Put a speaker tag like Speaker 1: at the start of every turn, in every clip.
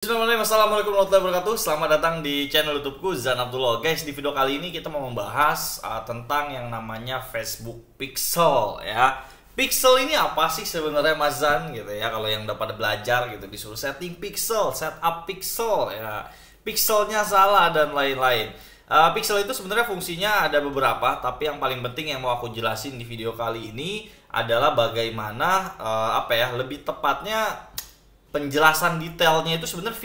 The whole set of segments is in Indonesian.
Speaker 1: Bismillahirrahmanirrahim. Assalamualaikum warahmatullahi wabarakatuh. Selamat datang di channel YouTubeku Zan Abdullah. Guys, di video kali ini kita mau membahas tentang yang namanya Facebook Pixel ya. Pixel ini apa sih sebenarnya Mas Zan gitu ya. Kalau yang udah pada belajar gitu disuruh setting pixel, setup pixel ya. Pixelnya salah dan lain-lain. Pixel itu sebenarnya fungsinya ada beberapa, tapi yang paling penting yang mau aku jelasin di video kali ini adalah bagaimana lebih tepatnya penjelasan detailnya itu sebenarnya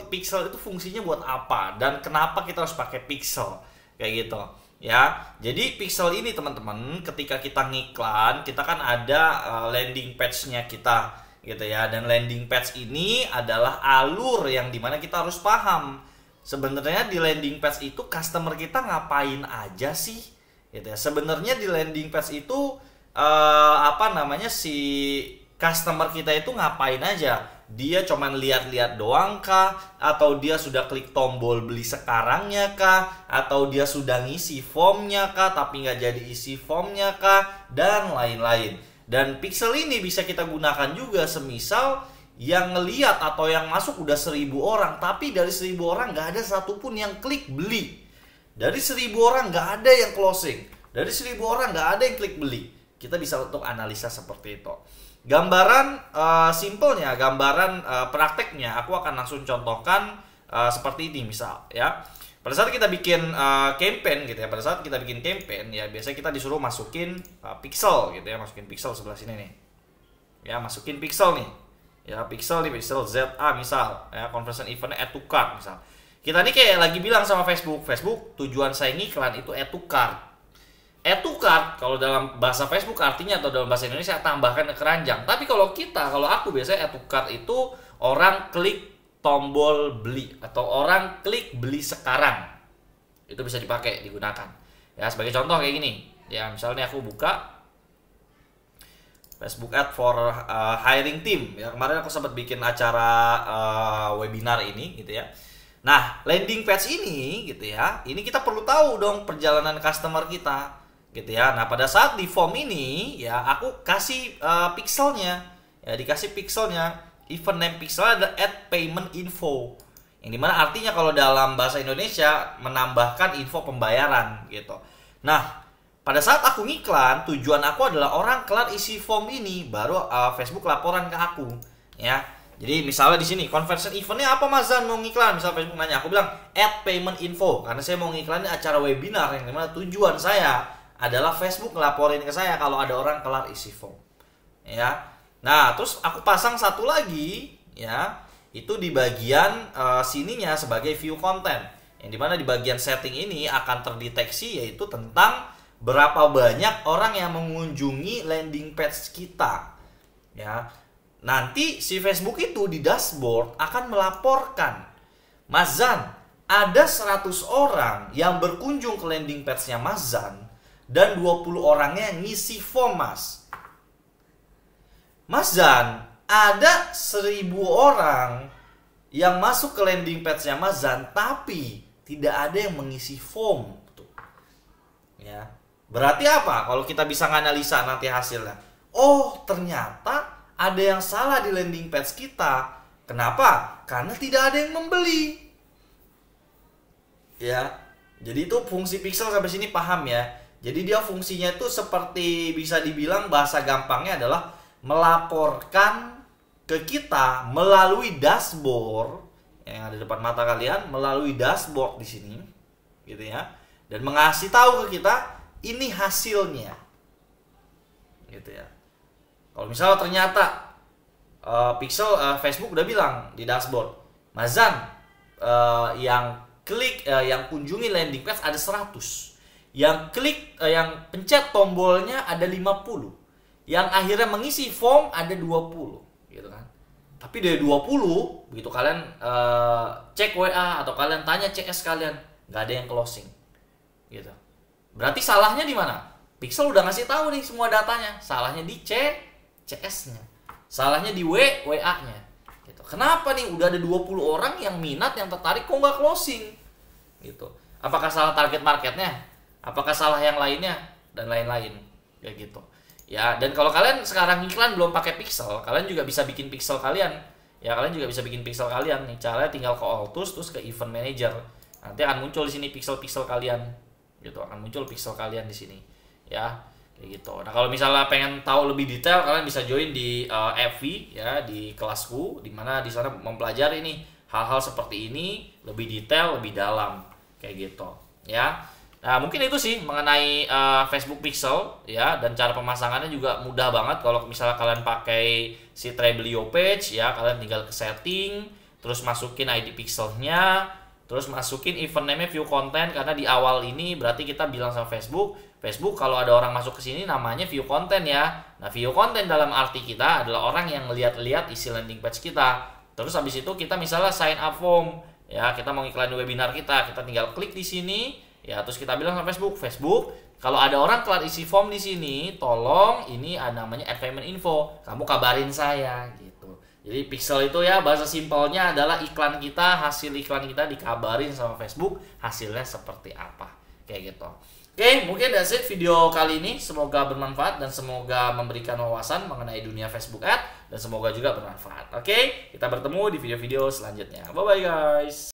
Speaker 1: pixel itu fungsinya buat apa dan kenapa kita harus pakai pixel kayak gitu ya. Jadi pixel ini teman-teman, ketika kita ngiklan kita kan ada landing page-nya kita gitu ya, dan landing page ini adalah alur yang dimana kita harus paham sebenarnya di landing page itu customer kita ngapain aja sih gitu ya. Sebenarnya di landing page itu si customer kita itu ngapain aja. Dia cuman lihat-lihat doang kah? Atau dia sudah klik tombol beli sekarangnya kah? Atau dia sudah ngisi formnya kah? Tapi nggak jadi isi formnya kah? Dan lain-lain. Dan pixel ini bisa kita gunakan juga semisal yang ngeliat atau yang masuk udah 1000 orang. Tapi dari 1000 orang nggak ada satupun yang klik beli. Dari 1000 orang nggak ada yang closing. Dari 1000 orang nggak ada yang klik beli. Kita bisa untuk analisa seperti itu. Gambaran simpelnya, gambaran prakteknya aku akan langsung contohkan seperti ini misal ya. Pada saat kita bikin campaign gitu ya, pada saat kita bikin campaign ya biasanya kita disuruh masukin pixel gitu ya, masukin pixel sebelah sini nih. Ya, masukin pixel nih. Ya, pixel nih, pixel ZA misal ya, conversion event add to cart misal. Kita nih kayak lagi bilang sama Facebook, tujuan saya ngiklan itu add to cart. Add to cart kalau dalam bahasa Facebook artinya, atau dalam bahasa Indonesia tambahkan ke keranjang. Tapi kalau aku biasanya add to cart itu orang klik tombol beli atau orang klik beli sekarang. Itu bisa dipakai, digunakan. Ya, sebagai contoh kayak gini. Ya, misalnya aku buka Facebook ad for hiring team. Ya, kemarin aku sempat bikin acara webinar ini gitu ya. Nah, landing page ini gitu ya. Ini kita perlu tahu dong perjalanan customer kita. Gitu ya. Nah, pada saat di form ini ya aku kasih pixelnya ya, dikasih pixelnya, event name pixel ada add payment info, yang dimana artinya kalau dalam bahasa Indonesia menambahkan info pembayaran gitu. Nah, pada saat aku ngiklan, tujuan aku adalah orang kelar isi form ini baru Facebook laporan ke aku ya. Jadi misalnya di sini conversion eventnya apa Mas Zan mau ngiklan, misal Facebook nanya, aku bilang add payment info karena saya mau ngiklan acara webinar yang dimana tujuan saya adalah Facebook ngelaporin ke saya kalau ada orang kelar isi form ya. Nah, terus aku pasang satu lagi ya, itu di bagian sininya sebagai view content, yang dimana di bagian setting ini akan terdeteksi yaitu tentang berapa banyak orang yang mengunjungi landing page kita ya. Nanti si Facebook itu di dashboard akan melaporkan, Mas Zan, ada 100 orang yang berkunjung ke landing page-nya Mas Zan dan 20 orangnya ngisi form Mas. Mas Zan, ada 1000 orang yang masuk ke landing page-nya Mas Zan tapi tidak ada yang mengisi form. Tuh. Ya. Berarti apa? Kalau kita bisa nganalisa nanti hasilnya. Oh, ternyata ada yang salah di landing page kita. Kenapa? Karena tidak ada yang membeli. Ya. Jadi itu fungsi pixel sampai sini paham ya. Jadi dia fungsinya itu seperti bisa dibilang bahasa gampangnya adalah melaporkan ke kita melalui dashboard yang ada di depan mata kalian, melalui dashboard di sini, gitu ya, dan mengasih tahu ke kita ini hasilnya, gitu ya. Kalau misalnya ternyata Facebook udah bilang di dashboard, Mas Zan, yang kunjungi landing page ada 100. Yang klik, yang pencet tombolnya ada 50. Yang akhirnya mengisi form ada 20 gitu kan. Tapi dari 20, begitu kalian cek WA atau kalian tanya CS kalian, nggak ada yang closing gitu. Berarti salahnya di mana? Pixel udah ngasih tahu nih semua datanya. Salahnya di CS-nya. Salahnya di WA-nya gitu. Kenapa nih udah ada 20 orang yang minat, yang tertarik, kok nggak closing gitu. Apakah salah target marketnya? Apakah salah yang lainnya? Dan lain-lain kayak gitu ya. Dan kalau kalian sekarang iklan belum pakai pixel, kalian juga bisa bikin pixel kalian ya kalian juga bisa bikin pixel kalian nih. Caranya tinggal ke All Tools terus ke Event Manager. Nanti akan muncul di sini pixel-pixel kalian. Gitu, akan muncul pixel kalian di sini. Ya, kayak gitu. Nah, kalau misalnya pengen tahu lebih detail, kalian bisa join di FV ya, di kelasku, dimana di sana mempelajari nih hal-hal seperti ini lebih detail, lebih dalam kayak gitu. Ya. Nah, mungkin itu sih mengenai Facebook Pixel ya, dan cara pemasangannya juga mudah banget. Kalau misalnya kalian pakai si Treblio page ya, kalian tinggal ke setting, terus masukin ID pixelnya, terus masukin event name view content, karena di awal ini berarti kita bilang sama Facebook kalau ada orang masuk ke sini namanya view content ya. Nah, view content dalam arti kita adalah orang yang ngeliat-liat isi landing page kita. Terus habis itu kita misalnya sign up form ya, kita mau iklan webinar kita tinggal klik di sini. Ya, terus kita bilang sama Facebook, kalau ada orang kelar isi form di sini, tolong ini ada namanya add payment info, kamu kabarin saya gitu. Jadi pixel itu ya bahasa simpelnya adalah iklan kita, hasil iklan kita dikabarin sama Facebook, hasilnya seperti apa. Kayak gitu. Oke, mungkin that's it video kali ini. Semoga bermanfaat dan semoga memberikan wawasan mengenai dunia Facebook Ad, dan semoga juga bermanfaat. Oke, kita bertemu di video-video selanjutnya. Bye bye guys.